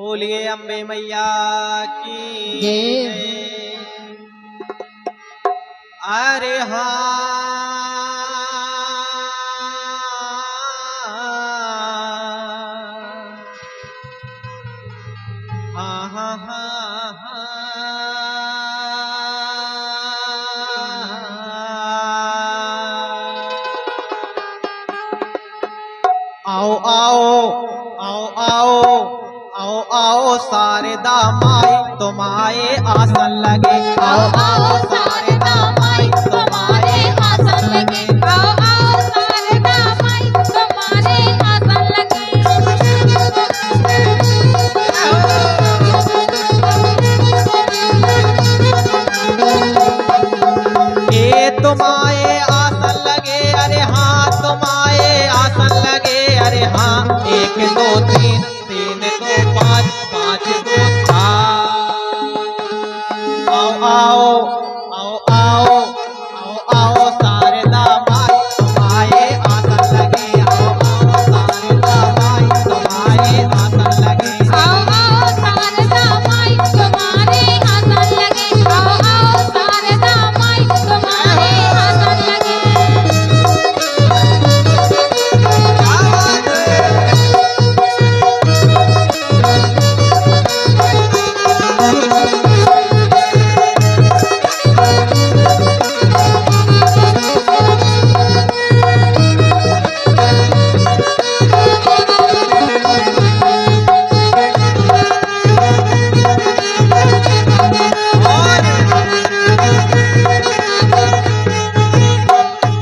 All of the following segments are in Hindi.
बोलिए अम्बे मैया की जय। अरे आओ आओ आओ आओ आओ आओ सारे दामाई तुम्हारे आसन लगे। आओ आओ सारे दामाई तुम्हारे आसन लगे। आओ आओ सारे दामाई तुम्हारे आसन लगे। ये तुम्हारे आसन लगे, अरे हाँ तुम्हारे आसन लगे, अरे हाँ। एक दो तीन, तीन दो पाँच, पाँच दो सात। आओ आओ आओ आओ आओ आओ सारे दामाई तुम्हारे आसन लगे। आओ आओ सारे दामाई तुम्हारे आसन लगे। आओ आओ सारे दामाई तुम्हारे आसन लगे। आओ आओ सारे दामाई तुम्हारे आसन लगे।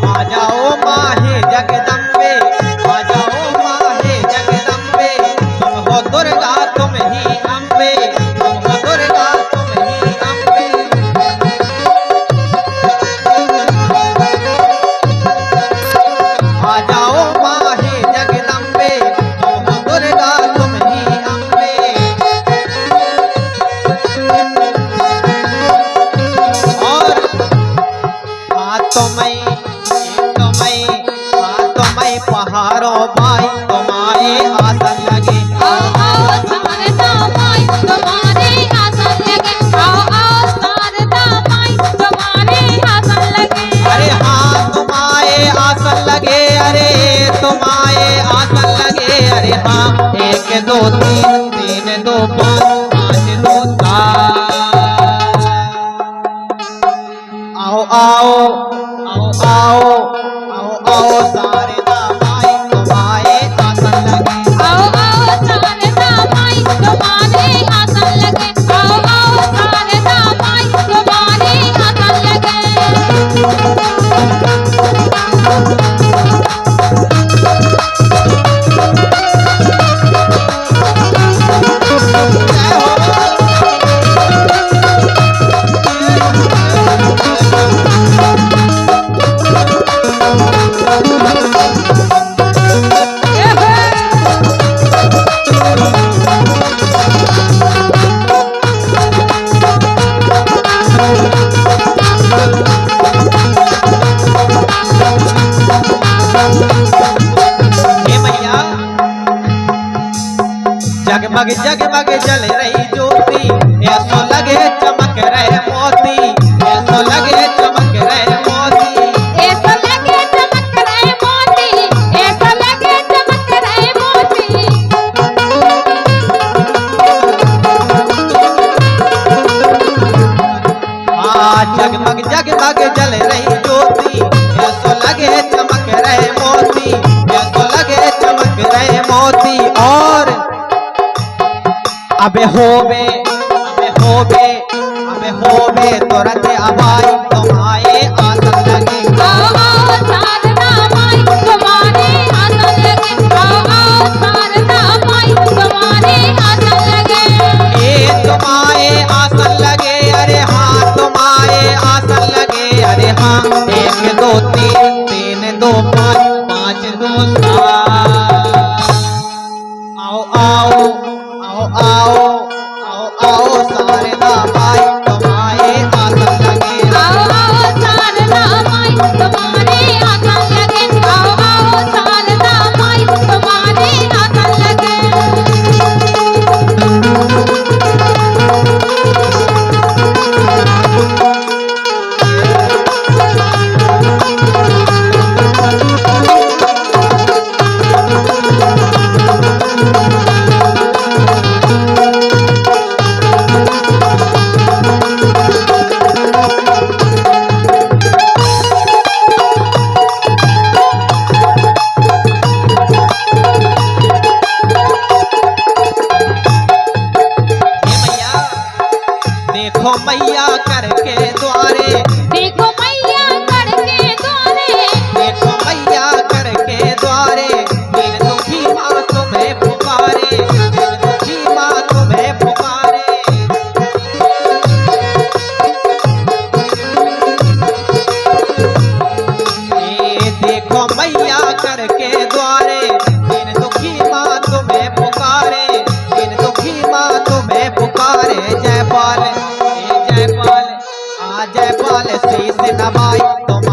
आ जाओ माहे जगदम्बे, आ जाओ माहे जगदम्बे। तुम हो दुर्गा तुम ही अम्बे, तुम हो दुर्गा तुम ही अम्बे। आ जाओ माहे जगदम्बे, तुम हो दुर्गा तुम ही अम्बे। और तुम्हें पहाड़ों भाई तुम्हारे आसन लगे। आओ आओ सारे दामाई तुम्हारे आसन लगे। आओ आओ सारे दामाई तुम्हारे आसन लगे। अरे हाँ तुम्हारे आसन लगे, अरे तुम्हारे आसन लगे, अरे हाँ। एक दो तीन, तीन दो पाँच, पाँच दो सात। आओ आओ आओ आओ आओ आओ सारे दामाई तुम्हारे आसन लगे। आओ आओ सारे दामाई तुम्हारे आसन लगे। आओ आओ सारे दामाई तुम्हारे आसन लगे। हे मैया जगमग जगमग जल रही ज्योति, ऐसो लगे चमक रहे मोती, ऐसो लगे चमक रहे मोती। ऐसा लगे चमक रहे मोती। ऐसा लगे चमक रहे मोती। जगमग जगमग जल रही ज्योति, ऐसो लगे चमक रहे मोती, ऐसो लगे चमक रहे मोती। और अबे होबे अबे होबे अबे होबे तुरंत अबाई तुम्हारे आसन लगे। आओ आओ सारे दामाई तुम्हारे आसन लगे। आओ आओ सारे दामाई तुम्हारे आसन लगे। ये तुम्हारे आसन लगे, अरे हाँ तुम्हारे आसन लगे, अरे हाँ। एक दो तीन, तीन दो पाँच, पाँच दो सात। आओ आओ आओ आओ आओ आओ सारे दामाई तुम्हारे आसन लगे। आओ देखो मैया करके द्वारे, देखो मैया करके द्वारे, देखो मैया करके द्वारे, दीन दुखी माँ तुम्हें पुकारे, दीन दुखी माँ तुम्हें पुकारे। देखो मैया करके द्वारे, दीन दुखी माँ तुम्हें पुकारे, दीन दुखी माँ तुम्हें पुकारे। जयपाल जयपाल शीस नवाई तुम